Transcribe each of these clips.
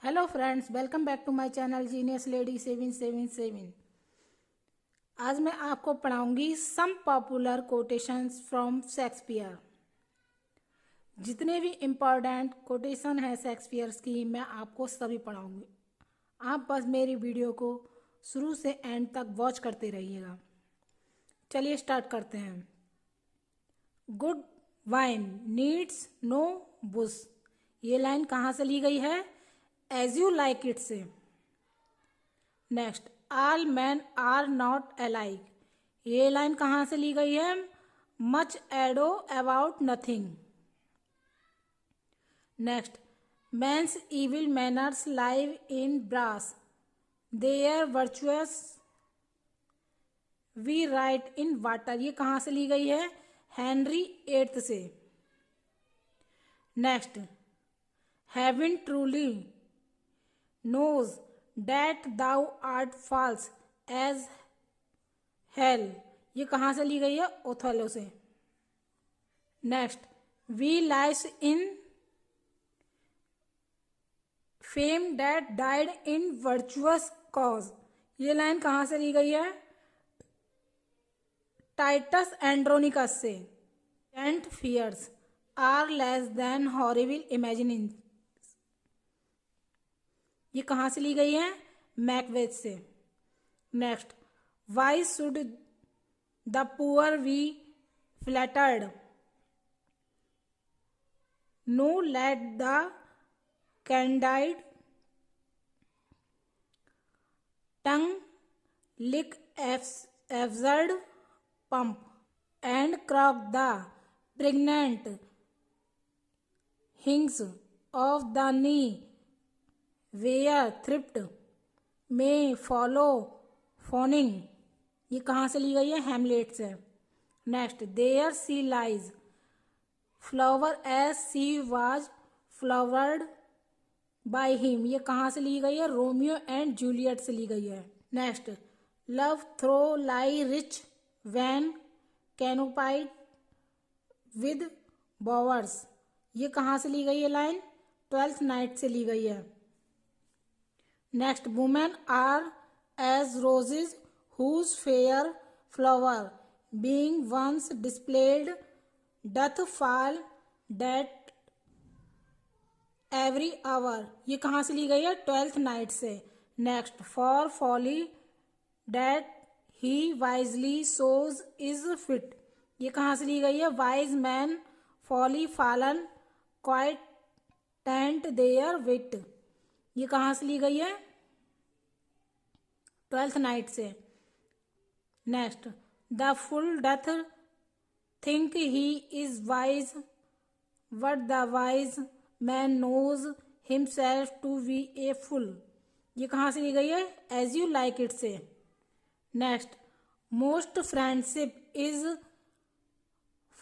Hello friends, welcome back to my channel genius lady 777। आज मैं आपको पढ़ाऊंगी some popular quotations from Shakespeare. जितने भी इम्पोर्टेंट कोटेशन है शेक्सपियर की मैं आपको सभी पढ़ाऊंगी। आप बस मेरी वीडियो को शुरू से एंड तक वॉच करते रहिएगा। चलिए स्टार्ट करते हैं। Good wine needs no bush, ये लाइन कहाँ से ली गई है? एज यू लाइक इट से। Next, all man are not alike, ये लाइन कहाँ से ली गई है? Much ado about nothing. Next, man's evil manners live in brass, their virtues we write in water, ये कहाँ से ली गई है? हेनरी एट्थ से। Next, heaven truly knows that thou art false as hell, ये कहाँ से ली गई है? ओथेलो से। Next, we lies in fame that died in virtuous cause, ये लाइन कहाँ से ली गई है? टाइटस एंड्रोनिकस से। And fears are less than horrible imagining, ये कहाँ से ली गई है? मैकबेथ से। Next, why should the poor be flattered, no let the candied tongue lick absurd pomp and crook the pregnant hinges of the knee where thrift may follow fawning, ये कहाँ से ली गई है? हैमलेट से। Next, there she lies flower as she was flowered by him, ये कहाँ से ली गई है? रोमियो एंड जूलियट से ली गई है। Next, love throw lie rich when canopied with bowers, ये कहाँ से ली गई है लाइन? ट्वेल्थ नाइट से ली गई है। Next, women are as roses whose fair flower being once displayed doth fall that every hour, ये कहाँ से ली गई है? ट्वेल्थ नाइट से। Next, for folly that he wisely shows is fit, ये कहाँ से ली गई है? Wise man folly fallen quite taint their wit, ये कहाँ से ली गई है? ट्वेल्थ नाइट से। Next, the fool doth think he is wise but the wise man knows himself to be a fool, ये कहाँ से ली गई है? एज यू लाइक इट से। Next, most friendship is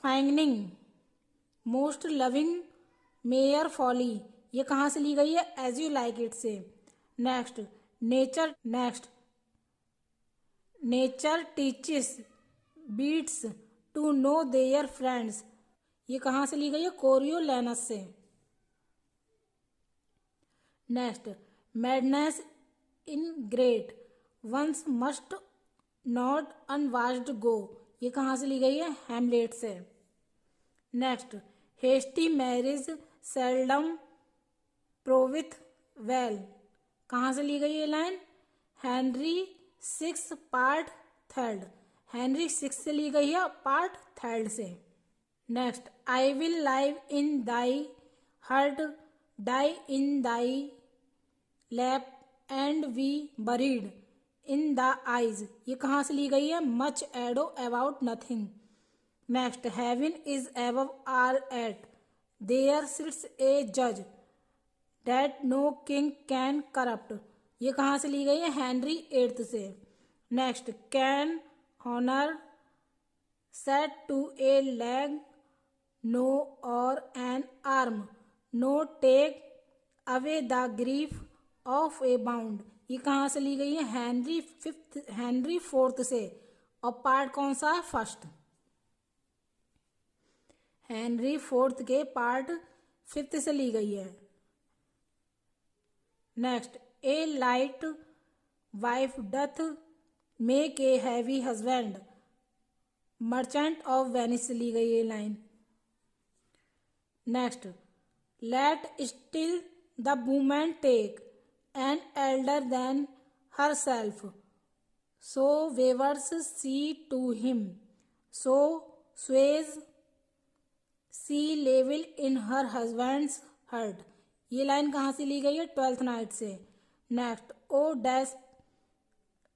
feigning most loving mere folly, ये कहाँ से ली गई है? एज यू लाइक इट से। Next, nature teaches beasts to know their friends, ये कहाँ से ली गई है? कोरियोलैनस से। Next, madness in great ones must not unwatched go, ये कहाँ से ली गई है? हैमलेट से। Next, hasty marriage seldom proveth well, कहाँ से ली गई ये line? Henry six part third, Henry six से ली गई है पार्ट थर्ड से। Next, I will live in thy heart die in thy lap and be buried in the eyes, ये कहाँ से ली गई है? Much ado about nothing. Next, heaven is above all yet there sits a जज that no king can corrupt, ये कहाँ से ली गई है? हेनरी एट्थ से। Next, can honour set to a leg no or an arm no take away the grief of a wound, ये कहाँ से ली गई है? हेनरी फोर्थ से। और पार्ट कौन सा है? फर्स्ट। हेनरी फोर्थ के पार्ट फिफ्थ से ली गई है। Next, a light wife doth make a heavy husband, merchant of Venice से ली गई ये line. Next, let still the woman take an elder than her self, so wears she to him, so sways she level in her husband's heart. ये line कहाँ से ली गई है? ट्वेल्थ नाइट से। Next,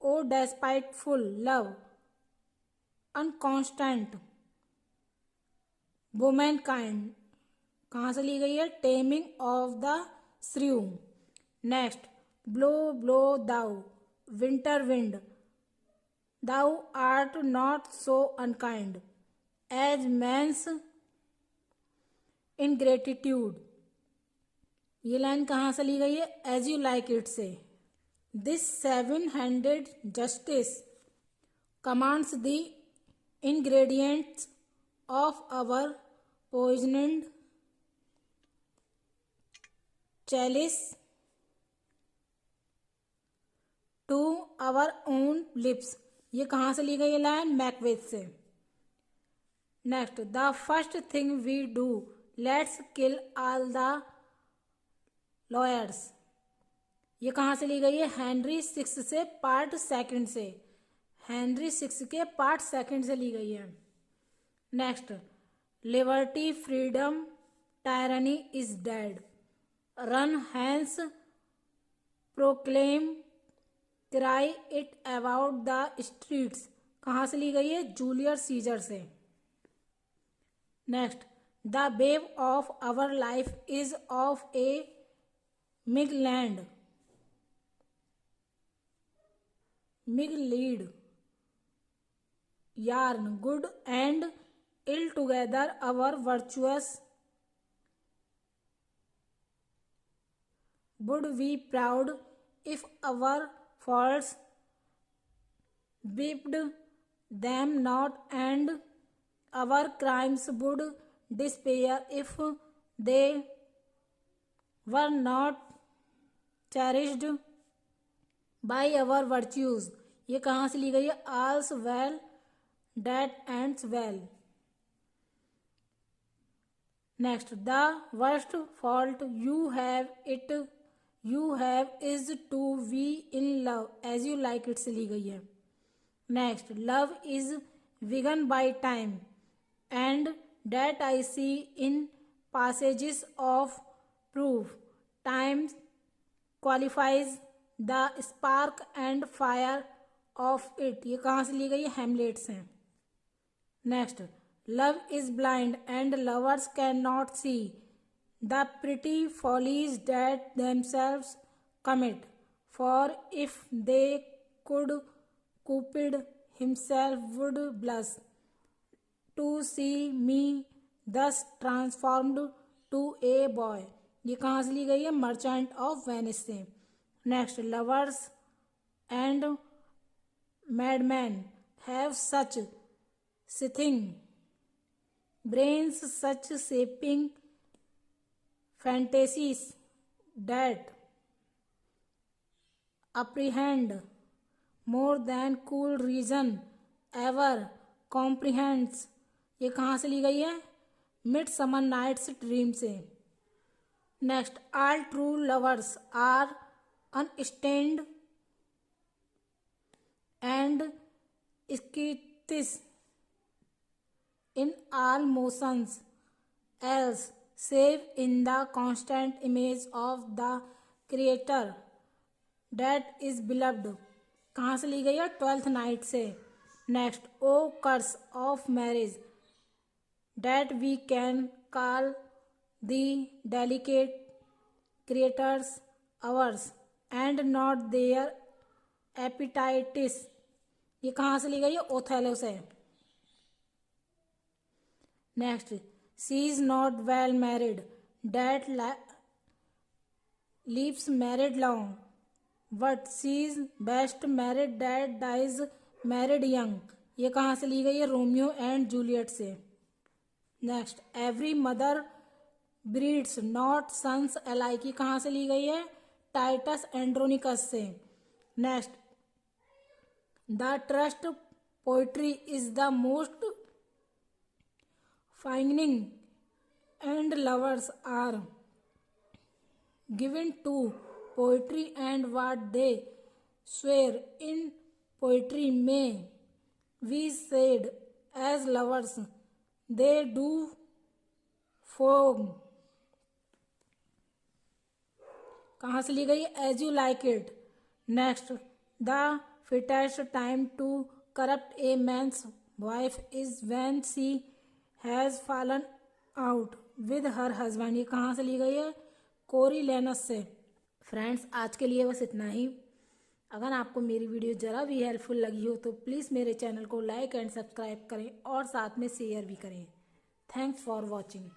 O despiteful love अनकॉन्स्टेंट women kind, कहाँ से ली गई है? Taming of the shrew. Next, blow blow thou winter wind, thou art not so unkind as man's ingratitude. ये लाइन कहाँ से ली गई है? एज यू लाइक इट से। This 7-handed justice commands the ingredients of our poisoned chalice to our own lips। ये कहाँ से ली गई है लाइन? मैकबेथ से। Next, the first thing we do let's kill all the lawyers. ये कहाँ से ली गई है? हेनरी 6 से पार्ट 2 से। हेनरी 6 के पार्ट 2 से ली गई है। Next, liberty freedom tyranny is dead, run hence proclaim cry it about the streets. कहाँ से ली गई है? जूलियस सीजर से। Next, the web of our life is of a mingled, mingled yarn, good and ill together our virtuous would be proud if our faults beeped them not, and our crimes would despair if they were not cherished by our virtues। ये कहाँ से ली गई है? all's well that ends well। Next, the worst fault you have is to be in love as you like it से ली गई है। Next, love is begun by time and that I see in passages of proof, time qualifies the spark and fire of it। ये कहाँ से ली गई है? हेमलेट से। Next, love is blind and lovers can not see the pretty follies that themselves commit, for if they could Cupid himself would blush to see me thus transformed to a boy। ये कहाँ से ली गई है? Merchant of Venice से। Next, lovers and madmen have such seething brains, such shaping fantasies that apprehend more than cool reason ever comprehends। ये कहाँ से ली गई है? मिडसमर नाइट्स ड्रीम से। Next, all true lovers are unstained and skittish in all motions else save in the constant image of the creator that is beloved। कहाँ से ली गई है? 12th नाइट से। Next, O curse of marriage that we can call the delicate creators ours and not their appetites। ये कहाँ से ली गई है? ओथेलो से। Next, she is not well married that lives married long, but she is best married that dies married young। ये कहाँ से ली गई है? रोमियो एंड जूलियट से। Next, every mother breeds not sons alike. ये कहाँ से ली गई है? टाइटस एंड्रोनिकस से। Next, the truest poetry is the most feigning and lovers are given to poetry and what they swear in poetry may be said as lovers they do for। कहाँ से ली गई? As you like it. Next, the fittest time to corrupt a man's wife is when she has fallen out with her husband. ये कहाँ से ली गई है? कोरिलेनस से। फ्रेंड्स, आज के लिए बस इतना ही। अगर आपको मेरी वीडियो ज़रा भी हेल्पफुल लगी हो तो प्लीज़ मेरे चैनल को लाइक एंड सब्सक्राइब करें और साथ में शेयर भी करें। Thanks for watching.